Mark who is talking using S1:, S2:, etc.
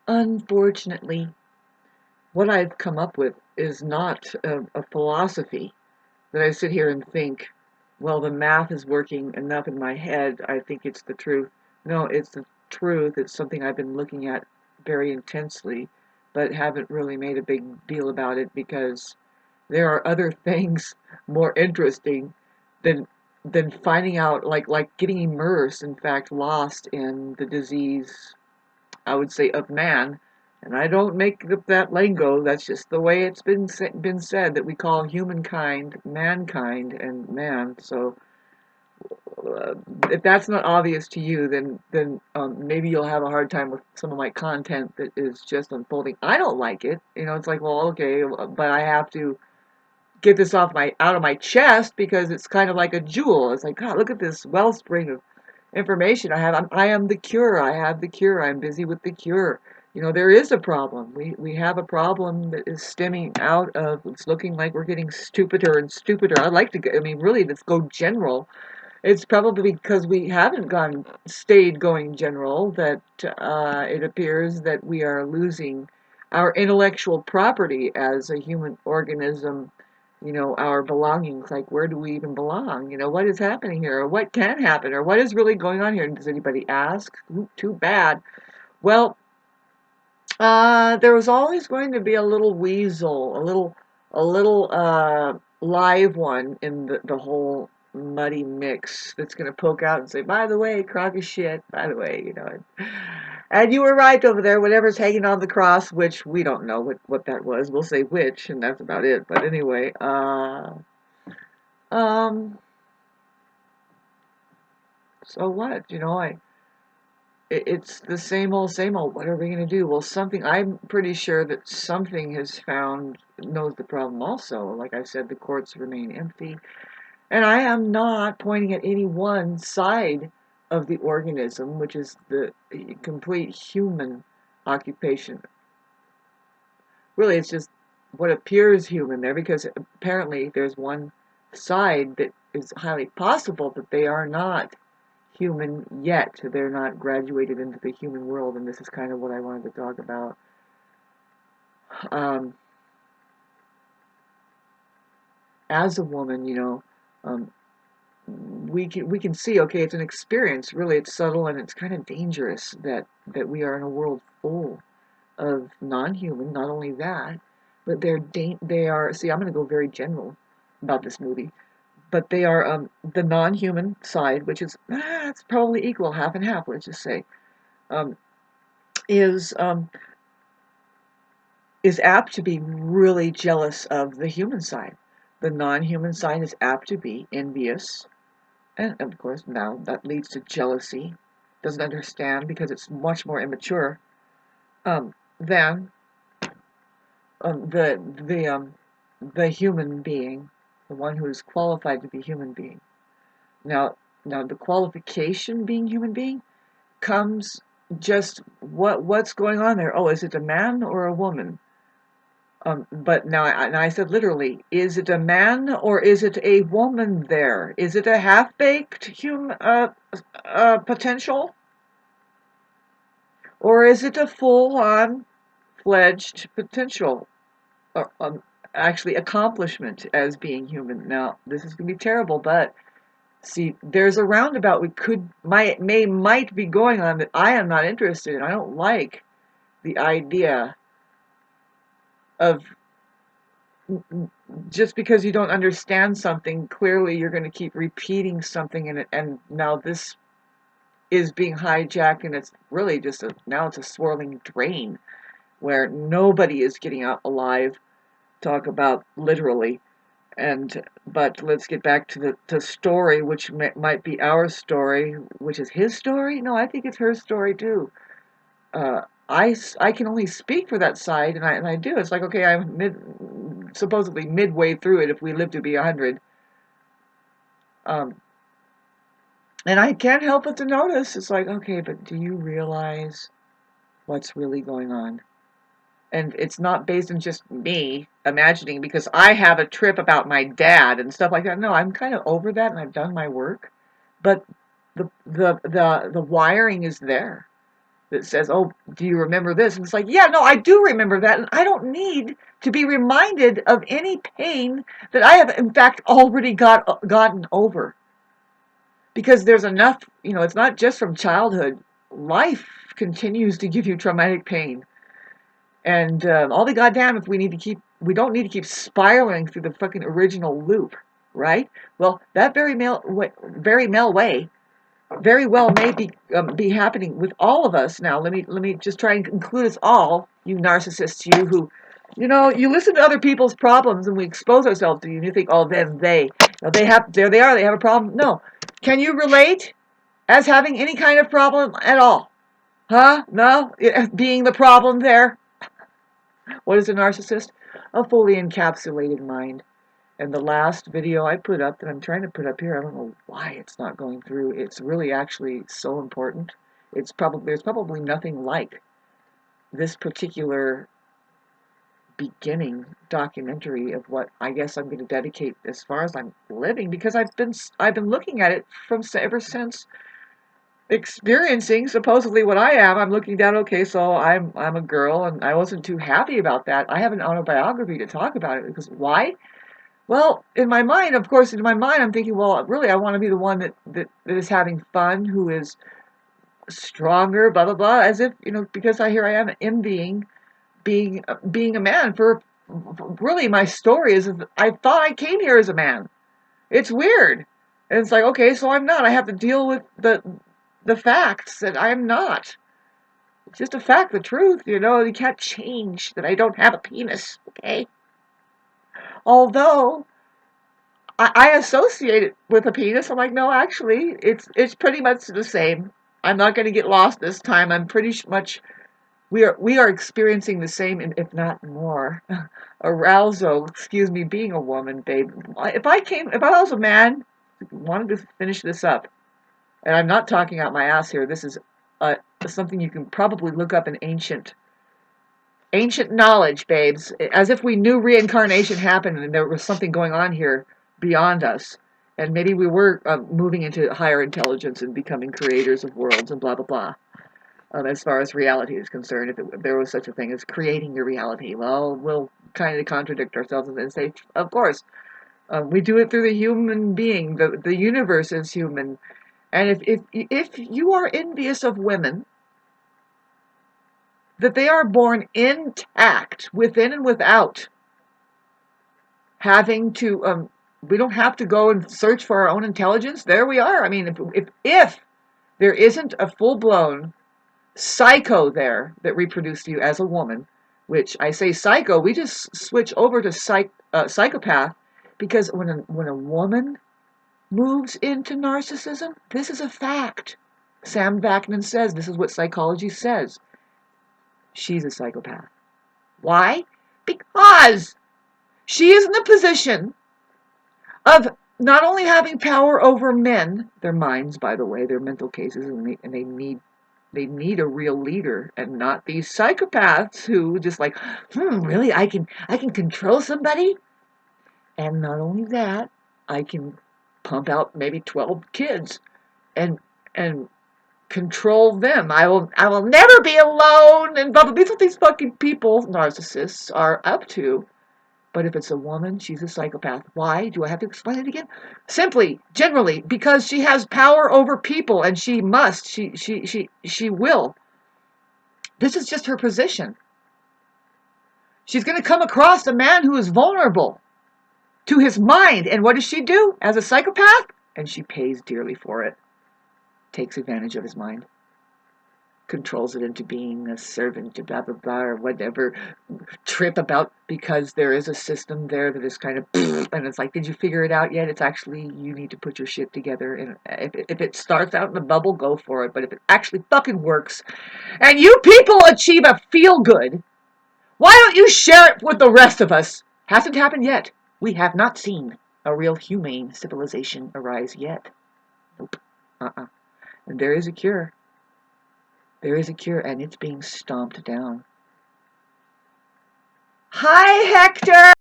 S1: Unfortunately, what I've come up with is not a philosophy that I sit here and think, well, the math is working enough in my head, I think it's the truth. No, it's the truth. It's something I've been looking at very intensely, but haven't really made a big deal about it because there are other things more interesting than finding out, like getting immersed, in fact, lost in the disease, I would say, of man. And I don't make up that lingo. That's just the way it's been said, that we call humankind mankind and man. So uh, if that's not obvious to you, then maybe you'll have a hard time with some of my content that is just unfolding. I don't like it. It's like, well, okay, but I have to get this out of my chest because it's kind of like a jewel. It's like, God, look at this wellspring of information I have. I am the cure. I have the cure. I'm busy with the cure. There is a problem. We have a problem that is stemming out of, it's looking like we're getting stupider and stupider. I'd like to go, I mean, really, let's go general. It's probably because we haven't stayed going general that it appears that we are losing our intellectual property as a human organism, our belongings. Like, where do we even belong? What is happening here? Or what can happen? Or what is really going on here? Does anybody ask? Ooh, too bad. Well, there was always going to be a little weasel, a little live one in the whole muddy mix that's going to poke out and say, by the way, crock of shit, by the way, and you were right over there, whatever's hanging on the cross, which we don't know what that was. We'll say which, and that's about it. But anyway, um, so what? It's the same old, same old. What are we going to do? Well, I'm pretty sure that something has knows the problem also. Like I said, the courts remain empty. And I am not pointing at any one side of the organism, which is the complete human occupation. Really, it's just what appears human there, because apparently there's one side that is highly possible that they are not human yet. They're not graduated into the human world, and this is kind of what I wanted to talk about. Um, as a woman, um, we can see, okay, it's an experience. Really, it's subtle and it's kind of dangerous that we are in a world full of non-human. Not only that, but they are. See, I'm going to go very general about this movie, but they are the non-human side, which is it's probably equal, half and half. Let's just say, um, is um, is apt to be really jealous of the human side. The non-human side is apt to be envious, and of course now that leads to jealousy. Doesn't understand because it's much more immature than um, the the um, the human being, the one who is qualified to be human being. Now, the qualification being human being comes just what's going on there. Oh, is it a man or a woman? But now I said literally, is it a man or is it a woman there? Is it a half-baked human potential? Or is it a full-on fledged potential? Or, actually accomplishment as being human. Now, this is going to be terrible, but see, there's a roundabout we might be going on that I am not interested in. I don't like the idea of just because you don't understand something, clearly you're going to keep repeating something in it, and now this is being hijacked, and it's really just now it's a swirling drain where nobody is getting out alive. Talk about literally. But let's get back to the story, which might be our story, which is his story. No, I think it's her story too. I can only speak for that side, and I do. It's like, okay, I'm supposedly midway through it if we live to be 100. Um, and I can't help but to notice, it's like, okay, but do you realize what's really going on? And it's not based on just me imagining because I have a trip about my dad and stuff like that. No, I'm kind of over that and I've done my work. But the wiring is there. that says, oh, do you remember this? And it's like, yeah, no, I do remember that. And I don't need to be reminded of any pain that I have, in fact, already gotten over. Because there's enough, it's not just from childhood. Life continues to give you traumatic pain. And all the goddamn if we don't need to keep spiraling through the fucking original loop, right? Well, that very well may be happening with all of us now. Let me just try and include us all, you narcissists, you who, you listen to other people's problems and we expose ourselves to you and you think, oh, then there they are, they have a problem. No. Can you relate as having any kind of problem at all? Huh? No? Being the problem there? What is a narcissist? A fully encapsulated mind. And the last video I put up that I'm trying to put up here, I don't know why it's not going through. It's really actually so important. There's probably nothing like this particular beginning documentary of what I guess I'm going to dedicate as far as I'm living, because I've been looking at it from ever since experiencing supposedly what I am. I'm looking down, okay, so I'm a girl and I wasn't too happy about that. I have an autobiography to talk about it because why? Well, in my mind, of course, I'm thinking, well, really, I want to be the one that is having fun, who is stronger, blah blah blah, as if because here I am envying being a man. For really, my story is I thought I came here as a man. It's weird, and it's like, okay, so I'm not. I have to deal with the facts that I'm not. It's just a fact, the truth. You can't change that I don't have a penis. Okay, although I associate it with a penis. I'm like, no, actually, it's pretty much the same. I'm not going to get lost this time. I'm pretty much we are experiencing the same, if not more, arousal. Excuse me, being a woman, babe. If I was a man, wanted to finish this up, and I'm not talking out my ass here. This is something you can probably look up in ancient knowledge, babes, as if we knew reincarnation happened and there was something going on here beyond us. And maybe we were moving into higher intelligence and becoming creators of worlds and blah, blah, blah. As far as reality is concerned, if there was such a thing as creating your reality, well, we'll kind of contradict ourselves and say, of course, we do it through the human being. The universe is human. And if you are envious of women, that they are born intact, within and without, having to, we don't have to go and search for our own intelligence. There we are. I mean, if there isn't a full-blown psycho there that reproduced you as a woman, which I say psycho, we just switch over to psychopath, because when a woman moves into narcissism, this is a fact. Sam Vaknin says, this is what psychology says. She's a psychopath. Why? Because she is in the position of not only having power over men, their minds, by the way, their mental cases, and they need a real leader, and not these psychopaths who just like, really, I can control somebody, and not only that, I can pump out maybe 12 kids and control them. I will never be alone, and blah blah. These are these fucking people narcissists are up to. But if it's a woman, she's a psychopath. Why? Do I have to explain it again? Simply, generally, because she has power over people, and she will. This is just her position. She's going to come across a man who is vulnerable to his mind, and what does she do as a psychopath? And she pays dearly for it. Takes advantage of his mind. Controls it into being a servant to blah blah blah or whatever trip about, because there is a system there that is kind of and it's like, did you figure it out yet? It's actually, you need to put your shit together, and if it starts out in a bubble, go for it, but if it actually fucking works and you people achieve a feel good, why don't you share it with the rest of us? Hasn't happened yet. We have not seen a real humane civilization arise yet. Nope. And there is a cure. There is a cure, and it's being stomped down. Hi, Hector!